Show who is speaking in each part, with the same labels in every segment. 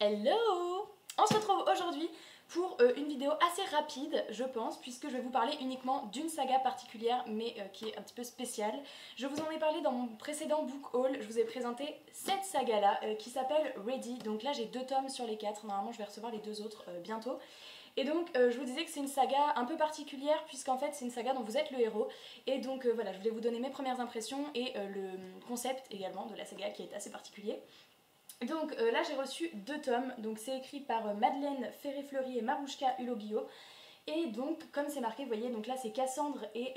Speaker 1: Hello! On se retrouve aujourd'hui pour une vidéo assez rapide, je pense, puisque je vais vous parler uniquement d'une saga particulière, mais qui est un petit peu spéciale. Je vous en ai parlé dans mon précédent book haul, je vous ai présenté cette saga-là, qui s'appelle Ready. Donc là j'ai 2 tomes sur les 4, normalement je vais recevoir les 2 autres bientôt. Et donc je vous disais que c'est une saga un peu particulière, puisqu'en fait c'est une saga dont vous êtes le héros. Et donc voilà, je voulais vous donner mes premières impressions et le concept également de la saga qui est assez particulier. Donc là j'ai reçu 2 tomes, donc c'est écrit par Madeleine Ferré-Fleury et Marouchka Hullo-Guillot. Et donc comme c'est marqué, vous voyez, donc là c'est Cassandre et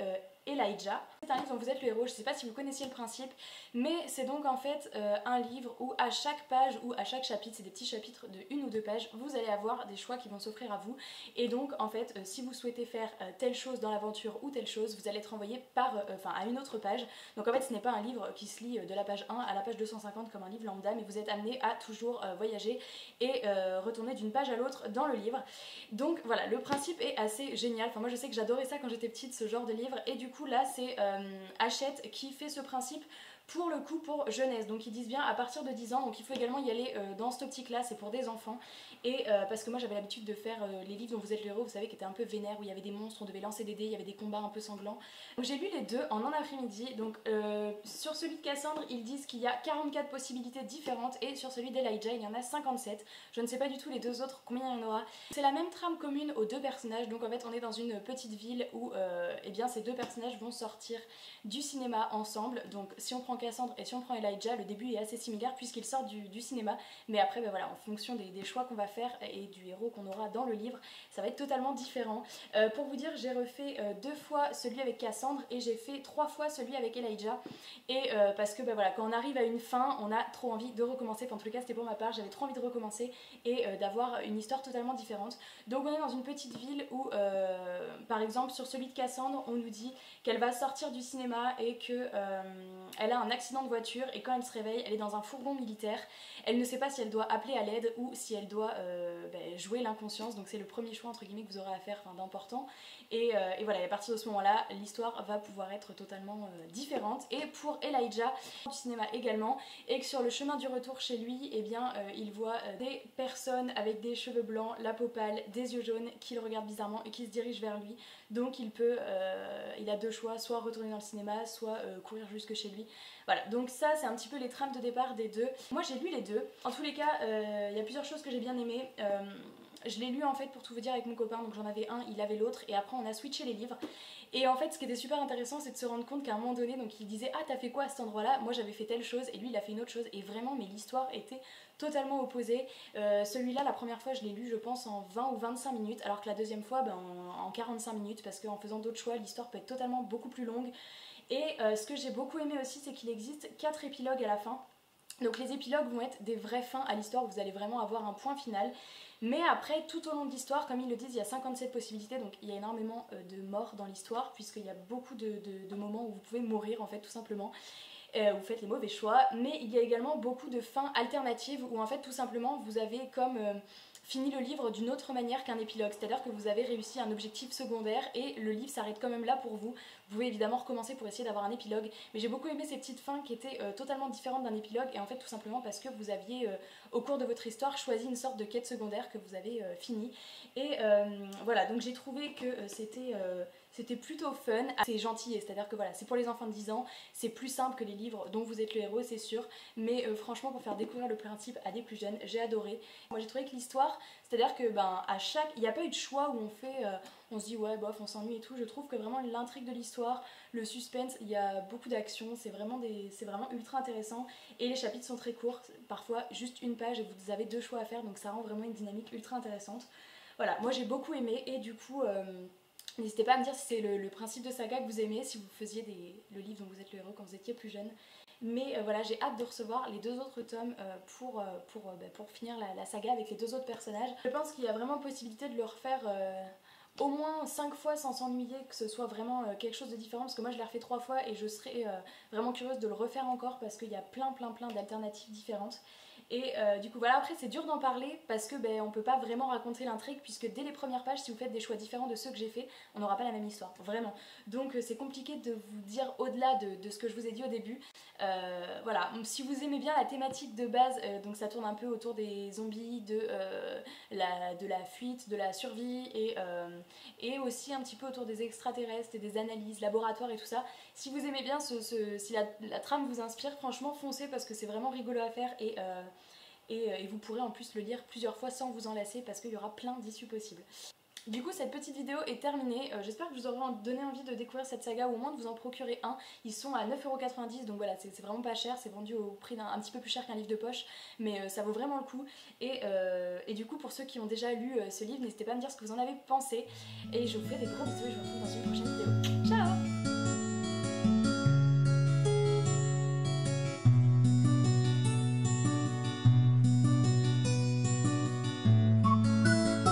Speaker 1: Elijah. C'est un livre dont vous êtes le héros, je ne sais pas si vous connaissiez le principe, mais c'est donc en fait un livre où à chaque page ou à chaque chapitre, c'est des petits chapitres de 1 ou 2 pages, vous allez avoir des choix qui vont s'offrir à vous. Et donc en fait, si vous souhaitez faire telle chose dans l'aventure ou telle chose, vous allez être envoyé à une autre page. Donc en fait ce n'est pas un livre qui se lit de la page 1 à la page 250 comme un livre lambda, mais vous êtes amené à toujours voyager et retourner d'une page à l'autre dans le livre. Donc voilà, le principe est assez génial. Enfin moi je sais que j'adorais ça quand j'étais petite, ce genre de livre, et du coup là c'est Hachette qui fait ce principe pour le coup pour jeunesse. Donc ils disent bien à partir de 10 ans, donc il faut également y aller dans cette optique là, c'est pour des enfants. Et parce que moi j'avais l'habitude de faire les livres dont vous êtes le héros, vous savez, qui étaient un peu vénères, où il y avait des monstres, on devait lancer des dés, il y avait des combats un peu sanglants. Donc j'ai lu les deux en un après-midi. Donc sur celui de Cassandre ils disent qu'il y a 44 possibilités différentes, et sur celui d'Elijah il y en a 57. Je ne sais pas du tout les deux autres combien il y en aura. C'est la même trame commune aux deux personnages, donc en fait on est dans une petite ville où eh bien, ces deux personnages vont sortir du cinéma ensemble. Donc si on prend Cassandre et si on prend Elijah, le début est assez similaire puisqu'ils sortent du cinéma, mais après ben voilà, en fonction des choix qu'on va faire et du héros qu'on aura dans le livre, ça va être totalement différent. Pour vous dire, j'ai refait 2 fois celui avec Cassandre et j'ai fait 3 fois celui avec Elijah, et parce que ben voilà, quand on arrive à une fin, on a trop envie de recommencer. Enfin, en tout cas c'était pour ma part, j'avais trop envie de recommencer et d'avoir une histoire totalement différente. Donc on est dans une petite ville où par exemple sur celui de Cassandre on nous dit qu'elle va sortir du cinéma et que elle a un accident de voiture, et quand elle se réveille elle est dans un fourgon militaire. Elle ne sait pas si elle doit appeler à l'aide ou si elle doit jouer l'inconscience. Donc c'est le premier choix entre guillemets que vous aurez à faire, d'important. Et voilà, et à partir de ce moment là l'histoire va pouvoir être totalement différente. Et pour Elijah, du cinéma également, et que sur le chemin du retour chez lui, eh bien il voit des personnes avec des cheveux blancs, la peau pâle, des yeux jaunes qui le regardent bizarrement et qui se dirigent vers lui. Donc il a 2 choix, soit retourner dans le cinéma, soit courir jusque chez lui. Voilà, donc ça c'est un petit peu les trames de départ des deux. Moi j'ai lu les deux. En tous les cas, il y a plusieurs choses que j'ai bien aimées. Je l'ai lu en fait pour tout vous dire avec mon copain, donc j'en avais un, il avait l'autre, et après on a switché les livres. Et en fait ce qui était super intéressant c'est de se rendre compte qu'à un moment donné, donc il disait ah t'as fait quoi à cet endroit là, moi j'avais fait telle chose et lui il a fait une autre chose, et vraiment mais l'histoire était totalement opposée. Celui-là la première fois je l'ai lu je pense en 20 ou 25 minutes, alors que la deuxième fois en 45 minutes, parce qu'en faisant d'autres choix l'histoire peut être totalement beaucoup plus longue. Et ce que j'ai beaucoup aimé aussi c'est qu'il existe 4 épilogues à la fin. Donc les épilogues vont être des vraies fins à l'histoire, vous allez vraiment avoir un point final. Mais après, tout au long de l'histoire, comme ils le disent, il y a 57 possibilités, donc il y a énormément de morts dans l'histoire, puisqu'il y a beaucoup de moments où vous pouvez mourir en fait tout simplement. Vous faites les mauvais choix, mais il y a également beaucoup de fins alternatives où en fait tout simplement vous avez comme fini le livre d'une autre manière qu'un épilogue, c'est-à-dire que vous avez réussi un objectif secondaire et le livre s'arrête quand même là pour vous. Vous pouvez évidemment recommencer pour essayer d'avoir un épilogue, mais j'ai beaucoup aimé ces petites fins qui étaient totalement différentes d'un épilogue, et en fait tout simplement parce que vous aviez au cours de votre histoire choisi une sorte de quête secondaire que vous avez fini. Et voilà, donc j'ai trouvé que c'était plutôt fun, c'est gentil, c'est-à-dire que voilà, c'est pour les enfants de 10 ans, c'est plus simple que les livres dont vous êtes le héros, c'est sûr, mais franchement pour faire découvrir le principe à des plus jeunes, j'ai adoré. Moi j'ai trouvé que l'histoire, c'est-à-dire que à chaque, il n'y a pas eu de choix où on se dit ouais bof on s'ennuie et tout. Je trouve que vraiment l'intrigue de l'histoire, le suspense, il y a beaucoup d'action, c'est vraiment ultra intéressant, et les chapitres sont très courts, parfois juste une page et vous avez 2 choix à faire, donc ça rend vraiment une dynamique ultra intéressante. Voilà, moi j'ai beaucoup aimé, et du coup n'hésitez pas à me dire si c'est le principe de saga que vous aimez, si vous faisiez le livre dont vous êtes le héros quand vous étiez plus jeune. Mais voilà, j'ai hâte de recevoir les 2 autres tomes pour finir la saga avec les 2 autres personnages. Je pense qu'il y a vraiment possibilité de le refaire au moins 5 fois sans s'ennuyer, que ce soit vraiment quelque chose de différent, parce que moi je l'ai refait 3 fois et je serais vraiment curieuse de le refaire encore parce qu'il y a plein d'alternatives différentes. Et du coup voilà, après c'est dur d'en parler parce que on peut pas vraiment raconter l'intrigue, puisque dès les premières pages, si vous faites des choix différents de ceux que j'ai fait, on n'aura pas la même histoire, vraiment. Donc c'est compliqué de vous dire au-delà de ce que je vous ai dit au début. Voilà, si vous aimez bien la thématique de base, donc ça tourne un peu autour des zombies, de la fuite, de la survie, et aussi un petit peu autour des extraterrestres et des analyses, laboratoires et tout ça. Si vous aimez bien, si la trame vous inspire, franchement foncez, parce que c'est vraiment rigolo à faire, et vous pourrez en plus le lire plusieurs fois sans vous en lasser, parce qu'il y aura plein d'issues possibles. Du coup, cette petite vidéo est terminée. J'espère que je vous aurai donné envie de découvrir cette saga, ou au moins de vous en procurer un. Ils sont à 9,90 €, donc voilà, c'est vraiment pas cher. C'est vendu au prix un petit peu plus cher qu'un livre de poche, mais ça vaut vraiment le coup. Et du coup, pour ceux qui ont déjà lu ce livre, n'hésitez pas à me dire ce que vous en avez pensé. Et je vous fais des gros bisous et je vous retrouve dans une prochaine vidéo. Ciao!